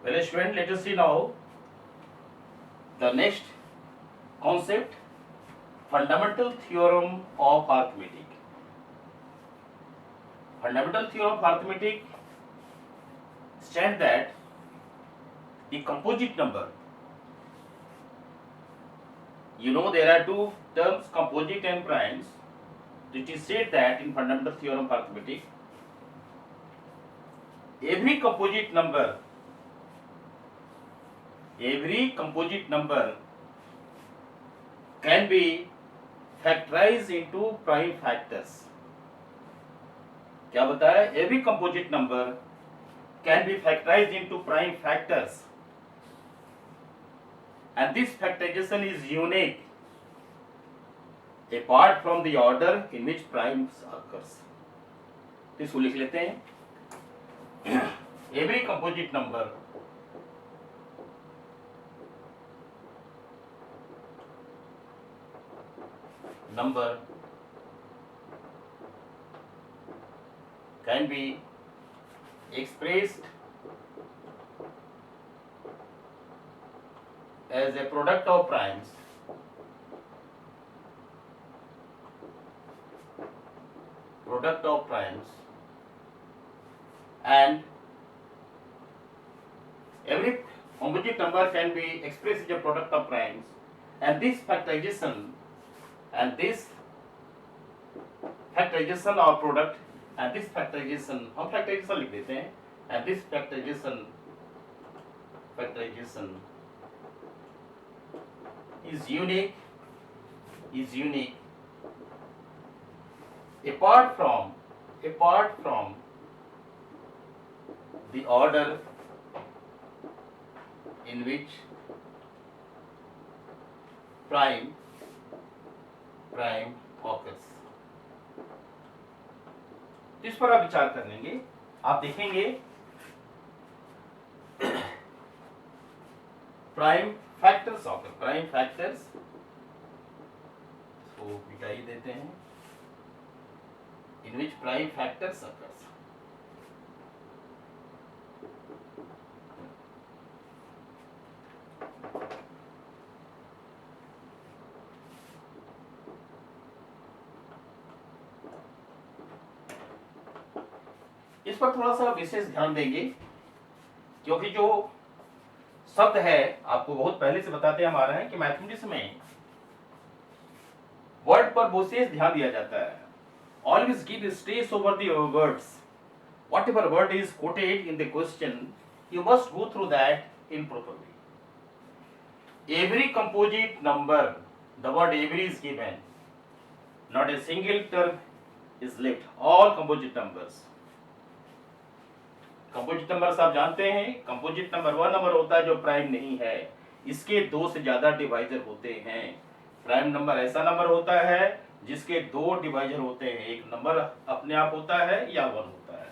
Well, student, let us see now the next concept, fundamental theorem of arithmetic. Fundamental theorem of arithmetic states that the composite number, there are two terms, composite and primes. It is said that in fundamental theorem of arithmetic, every composite number can be factorized into prime factors. क्या बताया? Every composite number can be factorized into prime factors, and this factorization is unique apart from the order in which primes occurs. इसको लिख लेते हैं. Every composite number can be expressed as a product of primes and every composite number can be expressed as a product of primes, and this factorization or product and this factorization, हम factorization लिख देते हैं, and this factorization is unique apart from the order in which prime occurs. इस पर आप विचार कर लेंगे. आप देखेंगे प्राइम फैक्टर्स तो मिटा ही देते हैं, इन विच प्राइम फैक्टर्स occurs. इस पर थोड़ा सा विशेष ध्यान देंगे, क्योंकि जो शब्द है आपको बहुत पहले से बताते हम आ रहे हैं कि मैथमेटिक्स में वर्ड पर विशेष ध्यान दिया जाता है. Always give stress over the words. Whatever word is quoted in the question, you must go through that improperly. Every composite number, the word every is given. Not a single term is left. All composite numbers. Composite number आप जानते हैं, composite number वह number होता है जो prime नहीं है, इसके दो से ज्यादा डिवाइजर होते हैं. प्राइम नंबर ऐसा नंबर होता है जिसके दो डिवाइजर होते हैं, एक नंबर अपने आप होता है या वन होता है.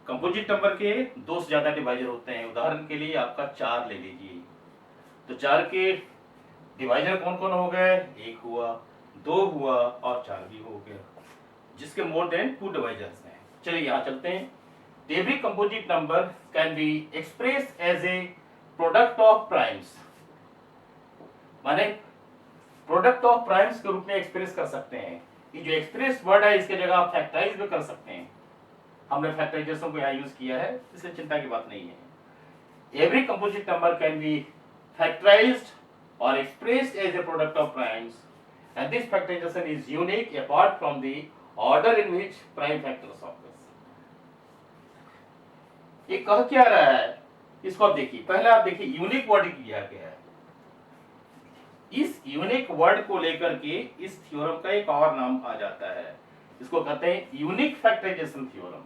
कंपोजिट नंबर के दो से ज्यादा डिवाइजर होते हैं. उदाहरण के लिए आपका 4 ले लीजिए, तो 4 के डिवाइजर कौन कौन हो गए? 1 हुआ, 2 हुआ और 4 भी हो गया, जिसके मोर देन 2 डिवाइजर्स हैं. चलिए यहाँ चलते हैं. Every composite number can be expressed as a product of primes. माने प्रोडक्ट ऑफ प्राइम्स के रूप में एक्सप्रेस कर सकते हैं. ये जो एक्सप्रेस वर्ड है इसके जगह आप फैक्टराइज भी कर सकते हैं. हमने फैक्टराइजेशन को यहाँ यूज किया है, इससे चिंता की बात नहीं है. Every composite number can be factorized or expressed as a product of primes, and this factorization is unique apart from the order in which prime factors occurs. ये कह क्या रहा है, इसको आप देखिए. पहले आप देखिए यूनिक वर्ड किया गया है. इस यूनिक वर्ड को लेकर के इस थ्योरम का एक और नाम आ जाता है, इसको कहते हैं unique factorisation theorem.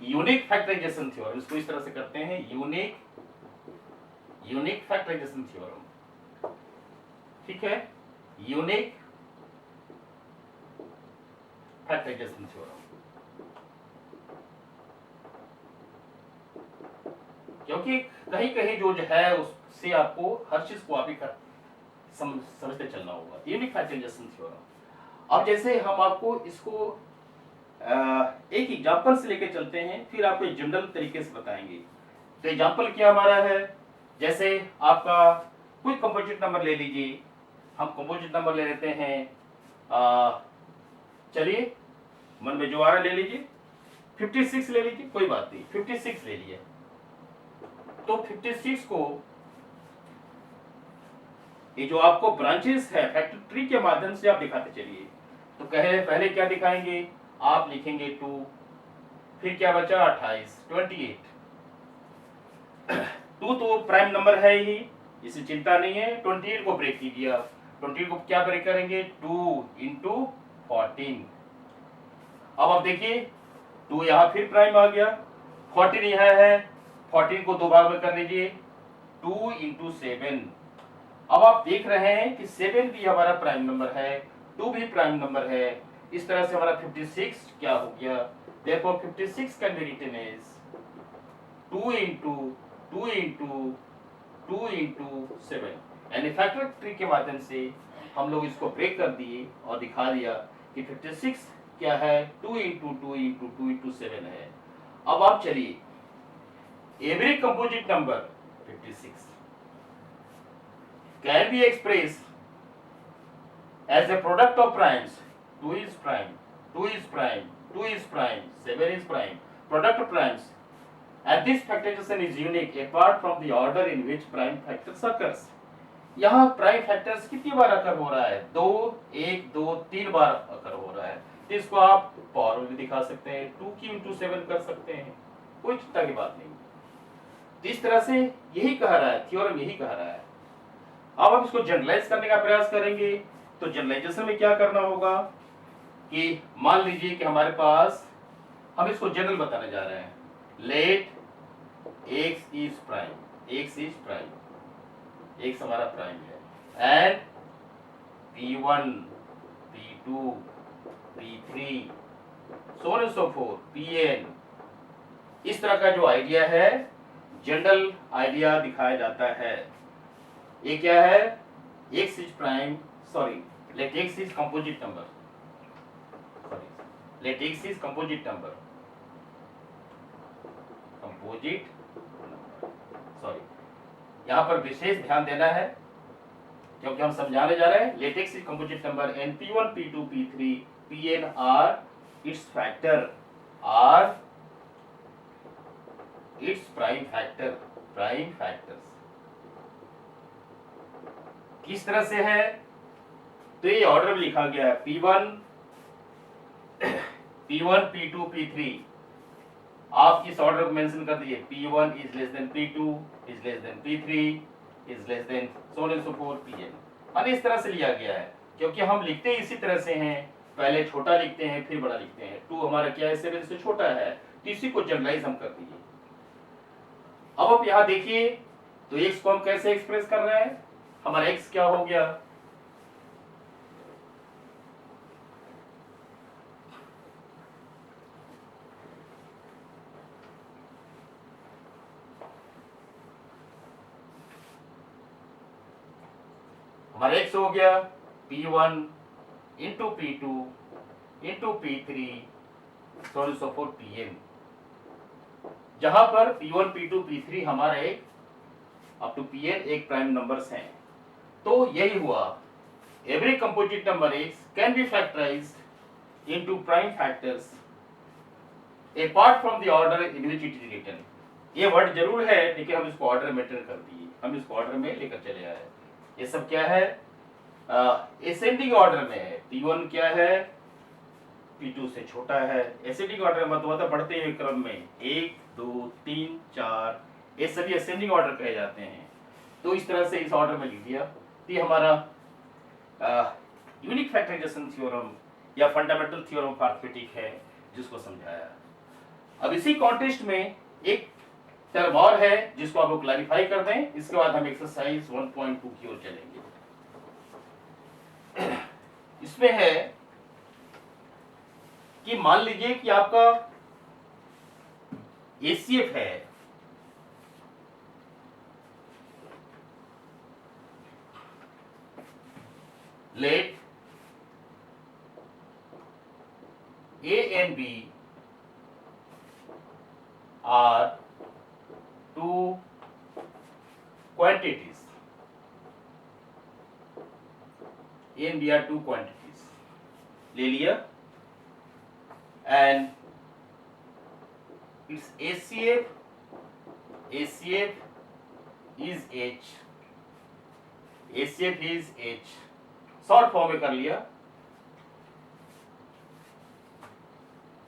Unique factorisation theorem, इसको इस तरह से करते हैं, यूनिक फैक्टराइजेशन थ्योरम. ठीक है, यूनिक फैक्टराइजेशन थ्योरम. क्योंकि कहीं कहीं जो है उससे आपको हर चीज को आप ही समझते चलना होगा. Unique factorisation theorem. अब जैसे हम आपको इसको एक एग्जांपल से लेके चलते हैं, फिर आपको एक जनरल तरीके से बताएंगे। तो एग्जांपल क्या हमारा है, जैसे आपका कोई कंपोजिट नंबर ले लीजिए। हम कंपोजिट नंबर ले लेते हैं, चलिए मन में जो आ रहा है ले लीजिए। 56 ले लीजिए, कोई बात नहीं, 56 ले लिया। तो 56 को ये जो आपको ब्रांचेस है फैक्टर ट्री के माध्यम से आप दिखाते चलिए। तो कहे पहले क्या दिखाएंगे, आप लिखेंगे 2, फिर क्या बचा 28, 28। 2 तो प्राइम नंबर है ही, इसे चिंता नहीं है। 28 को ब्रेक कीजिए आप। 28 को क्या ब्रेक करेंगे, 2 इंटू 14। अब आप देखिए 2 यहाँ फिर प्राइम आ गया, 14 यहाँ है, 14 को 2 भाग में कर लीजिए, 2 इंटू 7। अब आप देख रहे हैं कि 7 भी हमारा प्राइम नंबर है, 2 भी प्राइम नंबर है। इस तरह से हमारा 56 क्या हो गया, देखो 56 can be written as 2 into 2 into 2 into 7। यानी फैक्टर ट्री के माध्यम से हम लोग इसको ब्रेक कर दिए और दिखा दिया कि 56 क्या है, 2 इंटू 2 इंटू 2 इंटू 7 है। अब आप चलिए every composite number 56 can be expressed as a product of primes. 2 is prime, 2 is prime, 2 is prime, 7 is prime, product of primes. And this factorization is unique apart from the order in which prime factors occurs. यहाँ prime factors कितनी बार अकर हो रहा है, 2 1 2 3 बार अकर हो रहा है। तो इसको आप पावर में भी दिखा सकते हैं, 2 की इंटू 7 कर सकते हैं, कोई चिंता की बात नहीं। तो इस तरह से यही कह रहा है, थ्योरम यही कह रहा है। अब हम इसको जनरलाइज करने का प्रयास करेंगे। तो जनरलाइजेशन में क्या करना होगा कि मान लीजिए कि हमारे पास, हम इसको जनरल बताने जा रहे हैं, let x is prime, x is prime, x हमारा प्राइम है, and p1 p2 p3 so on and so forth pn। इस तरह का जो आइडिया है, जनरल आइडिया दिखाया जाता है। ये क्या है, x is prime, sorry let x is composite number, sorry let x is composite number, composite number, sorry यहाँ पर विशेष ध्यान देना है क्योंकि हम समझाने जा रहे हैं। Let x is composite number and p1 p2 p3 pn are its factor, are its prime factor, prime factors. किस तरह से है, तो ये ऑर्डर में लिखा गया है, P1 P2 P3। आप इस ऑर्डर को मेंशन कर दीजिए, P1 is less than P2 is less than P3 is less than so on and so forth Pn। मान इस तरह से लिया गया है क्योंकि हम लिखते इसी तरह से हैं, पहले छोटा लिखते हैं फिर बड़ा लिखते हैं। 2 हमारा क्या है, 7 से छोटा है, तो इसी को जनरलाइज हम कर दीजिए। अब आप यहाँ देखिए, तो x को हम कैसे एक्सप्रेस कर रहे हैं, हमारा x क्या हो गया, हमारा x हो गया p1 into p2 into p3 so on so forth pn। जहां पर p1 p2 p3 हमारा एक अप टू pn एक प्राइम नंबर्स हैं। तो यही हुआ, every composite number x can be factorised into prime factors apart from the order in which it is written. ये वर्ड जरूर है लेकिन हम इसको ऑर्डर में मेंटेन कर दिए, हम इसको ऑर्डर में लेकर चले आए। ये सब क्या है, एसेंडिंग ऑर्डर में है। p1 क्या है, p2 से छोटा है। एसेंडिंग ऑर्डर मतलब बढ़ते हुए क्रम में 1 2 3 4, ये सभी असेंडिंग ऑर्डर कहे जाते हैं। तो इस तरह से इस ऑर्डर में लिख दिया। तो ये हमारा यूनिक फैक्टराइजेशन थ्योरम या फंडामेंटल थ्योरम ऑफ अरिथमेटिक है जिसको समझाया। अब इसी कॉन्टेक्स्ट में एक टर्म और है जिसको आप क्लैरिफाई कर दें, इसके बाद हम एक्सरसाइज 1.2 की ओर चलेंगे। इसमें है कि मान लीजिए कि आपका एसीएफ है, late and B are two quantities. A and B are two quantities. ले लिया, and its ACF is H. ACF is H. Short form में कर लिया,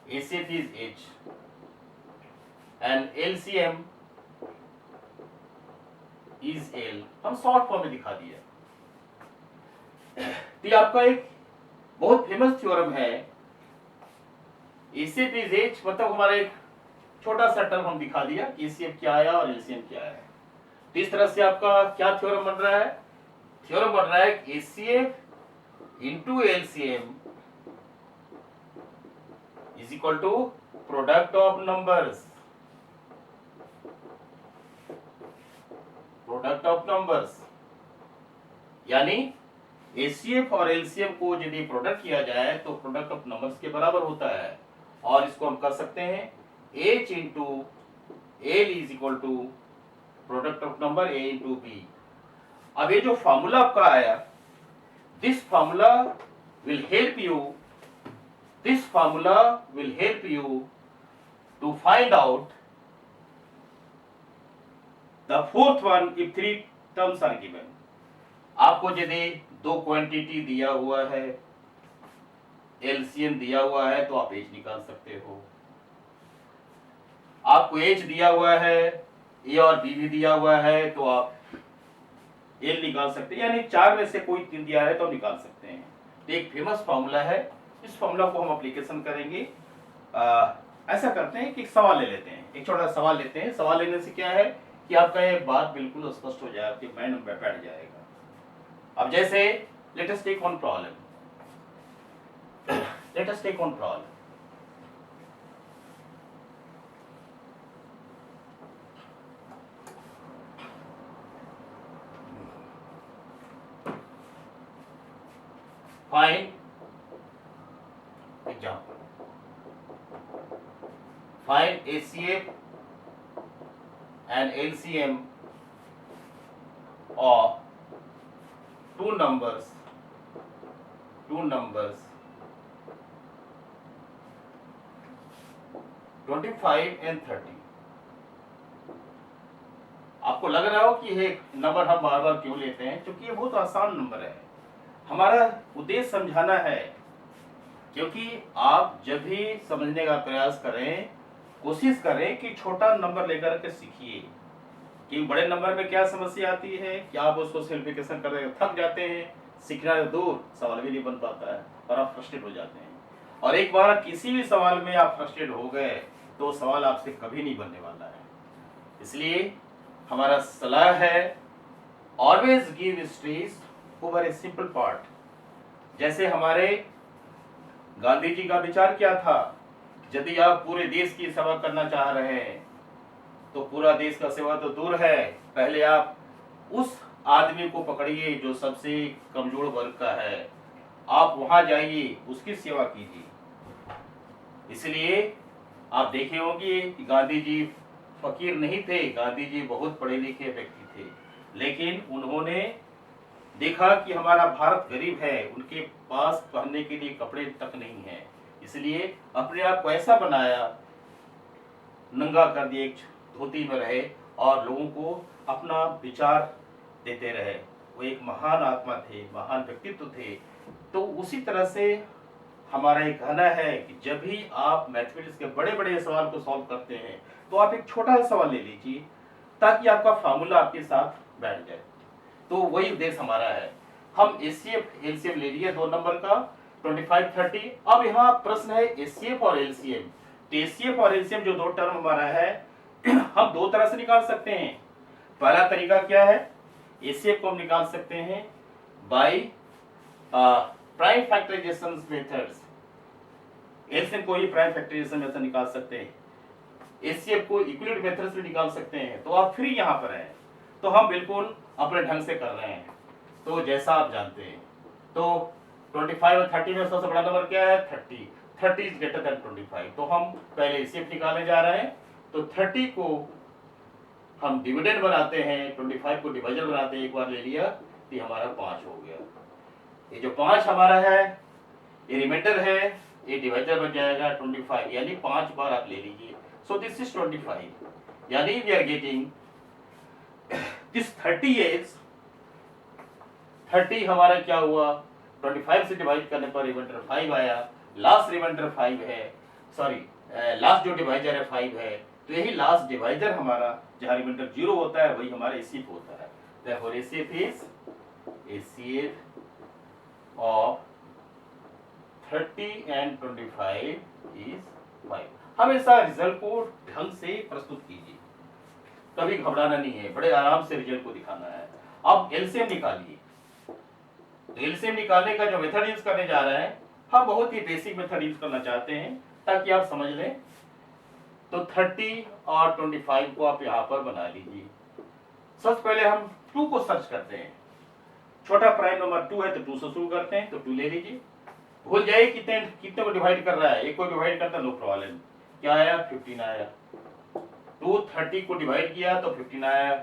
ACF is H and LCM is L. हम शॉर्ट फॉर्म में दिखा दिया। तो ये आपका एक बहुत फेमस थ्योरम है, ACF is H, मतलब हमारा एक छोटा सा टर्म हम दिखा दिया कि ACF क्या आया और LCM क्या है। तो इस तरह से आपका क्या थ्योरम बन रहा है? थ्योरम बन रहा है ACF into LCM is equal to product of numbers. Product of numbers यानी ACF और LCM को यदि प्रोडक्ट किया जाए तो प्रोडक्ट ऑफ नंबर्स के बराबर होता है, और इसको हम कर सकते हैं H into L is equal to product of number A into B। अब ये जो फॉर्मूला आपका आया, this formula will help you to find out the fourth one if three terms are given। आपको यदि दो क्वांटिटी दिया हुआ है, LCM दिया हुआ है, तो आप H निकाल सकते हो। आपको H दिया हुआ है, A और B भी दिया हुआ है, तो आप L निकाल सकते हैं, यानी चार में से कोई तीन दिया है तो निकाल सकते हैं। तो एक फेमस फॉर्मूला है, इस फॉर्मूला को हम एप्लीकेशन करेंगे। ऐसा करते हैं कि एक सवाल ले लेते हैं, एक छोटा सवाल लेते हैं। सवाल लेने से क्या है कि आपका ये बात बिल्कुल स्पष्ट हो जाएगा, आपके माइंड में बैठ जाएगा। अब जैसे let us take one problem, find example, find ACF and LCM of two numbers 25 and 30। आपको लग रहा हो कि ये नंबर हम बार बार क्यों लेते हैं, क्योंकि ये बहुत आसान नंबर है। हमारा उद्देश्य समझाना है, क्योंकि आप जब भी समझने का प्रयास करें, कोशिश करें कि छोटा नंबर लेकर के सीखिए कि बड़े नंबर में क्या समस्या आती है, क्या आप उसको सिंप्लीफिकेशन करके थक जाते हैं, सीखना दूर सवाल भी नहीं बन पाता है और आप फ्रस्ट्रेट हो जाते हैं। और एक बार किसी भी सवाल में आप फ्रस्ट्रेट हो गए तो सवाल आपसे कभी नहीं बनने वाला है। इसलिए हमारा सलाह है, always give stress over a simple part. जैसे हमारे गांधी जी का विचार क्या था, यदि आप पूरे देश की सेवा करना चाह रहे हैं तो पूरा देश का सेवा तो दूर है, पहले आप उस आदमी को पकड़िए जो सबसे कमजोर वर्ग का है, आप वहां जाइए, उसकी सेवा कीजिए। इसलिए आप देखे होंगे कि गांधी जी फकीर नहीं थे, गांधी जी बहुत पढ़े लिखे व्यक्ति थे, लेकिन उन्होंने देखा कि हमारा भारत गरीब है, उनके पास पहनने के लिए कपड़े तक नहीं है, इसलिए अपने आप को ऐसा बनाया, नंगा कर दिए, एक धोती में रहे और लोगों को अपना विचार देते रहे। वो एक महान आत्मा थे, महान व्यक्तित्व थे। तो उसी तरह से हमारा एक कहना है कि जब भी आप मैथमेटिक्स के बड़े बड़े सवाल को सॉल्व करते हैं तो आप एक छोटा सा सवाल ले लीजिए ताकि आपका फार्मूला आपके साथ बैठ जाए। तो वही उद्देश्य हमारा है। हम एचसीएफ एलसीएम ले लिए दो नंबर का 25 30। अब यहाँ प्रश्न है एचसीएफ और एलसीएम। तो एचसीएफ और एलसीएम जो दो टर्म हमारा है हम दो तरह से निकाल सकते हैं। पहला तरीका क्या है, एचसीएफ को हम निकाल सकते हैं by prime factorisation methods. LCM को ही प्राइम फैक्टराइजेशन मेथड निकाल सकते हैं, एचसीएफ को इक्विवेलेंट मेथड से निकाल सकते हैं। तो आप फ्री यहाँ पर हैं, तो हम बिल्कुल अपने ढंग से कर रहे हैं। तो जैसा आप जानते हैं, तो 25 और 30 में सबसे बड़ा नंबर क्या है 30। 30 इज ग्रेटर देन 25। तो हम पहले एचसीएफ निकालने जा रहे हैं। तो 30 को हम डिविडेंड बनाते हैं, 25 को डिवाइजर बनाते हैं, एक बार ले लिया तो ये हमारा 5 हो गया। ये जो 5 हमारा है ये रिमाइंडर है, ये डिवाइजर बन जाएगा 25, यानी 5 बार आप ले लीजिए। सो दिस इज 25, यानी we are getting this 30 is 30 हमारा क्या हुआ, 25 से डिवाइड करने पर रिमाइंडर 5 आया। लास्ट रिमाइंडर 5 है, सॉरी लास्ट जो डिवाइजर है 5 है, तो यही लास्ट डिवाइजर हमारा जहां रिमाइंडर 0 होता है वही हमारा एचसीएफ होता है। Therefore HCF is HCF of 30 and 25 is 5। हमेशा रिजल्ट को ढंग से प्रस्तुत कीजिए, कभी घबराना नहीं है, बड़े आराम से रिजल्ट को दिखाना है। अब एलसीएम निकालिए। तो एलसीएम निकालने का जो मेथड यूज करने जा रहे हैं, हम बहुत ही बेसिक मेथड यूज करना चाहते हैं ताकि आप समझ लें। तो 30 और 25 को आप यहाँ पर बना लीजिए। सबसे पहले हम 2 को सर्च करते हैं। छोटा प्राइम नंबर 2 है तो 2 से शुरू करते हैं, तो 2 ले लीजिए। भूल जाइए कितने को डिवाइड कर रहा है, एक को डिवाइड करता नो प्रॉब्लम। क्या आया, 15 आया। 2 30 को डिवाइड किया तो 15 आया।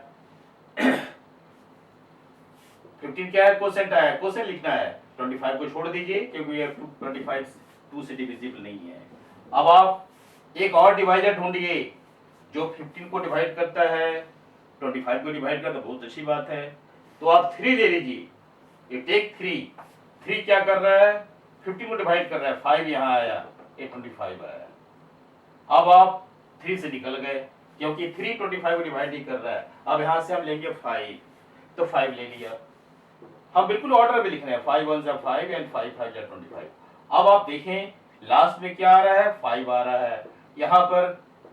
15 क्या है, कोसेंट आया, कोसेंट लिखना है। 25 को छोड़ दीजिए क्योंकि ये 25 2 से डिविजिबल नहीं है। अब आप एक और डिवाइजर ढूंढिए जो 15 को डिवाइड करता है, 25 को डिवाइड करता है, बहुत अच्छी बात है। तो आप 3 ले लीजिए। ये टेक 3 क्या कर रहा है, 15 को डिवाइड कर रहा है, 5 यहाँ आया, ये 25 आया। अब आप 3 से निकल गए क्योंकि 3 25 को डिवाइड नहीं कर रहा है। अब यहाँ से हम लेंगे 5, तो 5 ले लिया। हम बिल्कुल ऑर्डर में लिख रहे हैं, 5 1 जा 5 एंड 5 5 जा 25। अब आप देखें लास्ट में क्या आ रहा है, 5 आ रहा है। यहाँ पर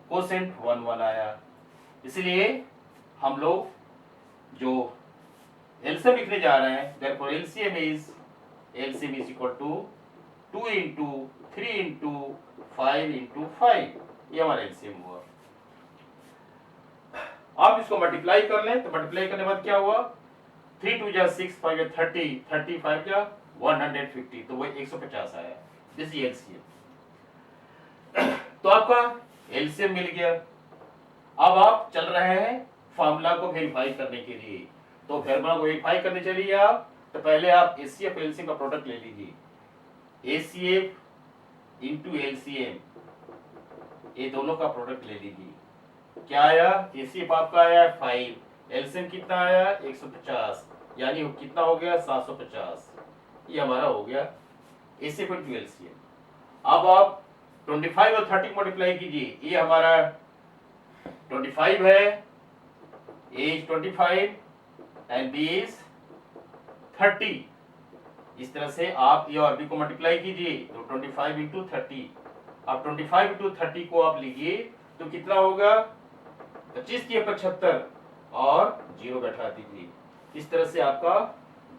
कोसेंट 1 1 आया, इसलिए हम लोग जो एलसीएम लिखने जा रहे हैं, therefore LCM is equal to 2 into 3 into 5 into 5, ये हमारा एलसीएम हुआ। आप इसको मल्टीप्लाई कर लें, तो मल्टीप्लाई करने के बाद क्या हुआ, 3 2 जा 6 5 जा 30 35 जा 150, तो वही 150 आया। This is LCM. तो आपका एलसीएम मिल गया। अब आप चल रहे हैं फार्मूला को वेरीफाई करने के लिए। तो फार्मूला को वेरीफाई करने चलिए आप, तो पहले आप एचसीएफ एलसीएम का प्रोडक्ट ले लीजिए। एचसीएफ इंटू एलसीएम, ये दोनों का प्रोडक्ट ले लीजिए। क्या आया, एचसीएफ आपका आया 5, एलसीएम कितना आया 150, यानी कितना हो गया 750। ये हमारा हो गया एचसीएफ इंटू एलसीएम। अब आप 25 और 30 मल्टीप्लाई कीजिए, ये हमारा 25 है, एज 25 एंड बी इज 30। इस तरह से आप ए और बी को मल्टीप्लाई कीजिए, तो 25 इंटू 30। अब 25 इंटू 30 को आप लीजिए तो कितना होगा, 25 की 75 और 0 बैठा दीजिए। इस तरह से आपका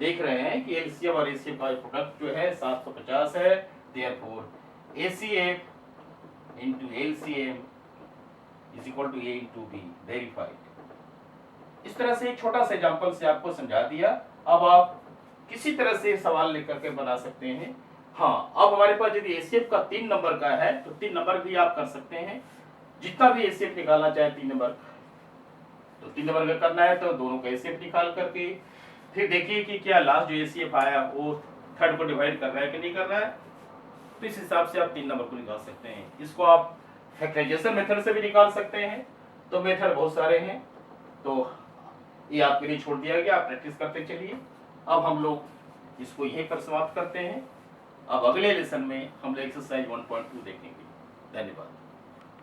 देख रहे हैं कि एलसीएम और एचसीएफ का प्रोडक्ट जो है 750 है। Therefore HCF into LCM is equal to A into B, verified। इस तरह से एक छोटा सा एग्जांपल से आपको समझा दिया। अब आप किसी तरह से सवाल लेकर के बना सकते हैं। हाँ, अब हमारे पास यदि एचसीएफ का 3 नंबर का है तो 3 नंबर भी आप कर सकते हैं। जितना भी एचसीएफ निकालना चाहे 3 नंबर, तो 3 नंबर का करना है तो दोनों का एचसीएफ निकाल करके फिर देखिए कि क्या लास्ट जो एचसीएफ आया वो थर्ड को डिवाइड कर रहा है कि नहीं कर रहा है। तो इस हिसाब से आप 3 नंबर को निकाल सकते हैं। इसको आप फैक्टराइजेशन मेथड से भी निकाल सकते हैं। तो मेथड बहुत सारे हैं, तो ये आपके लिए छोड़ दिया गया, आप प्रैक्टिस करते चलिए। अब हम लोग इसको यहीं पर समाप्त करते हैं। अब अगले लेसन में हम लोग एक्सरसाइज 1.2 देखेंगे। धन्यवाद।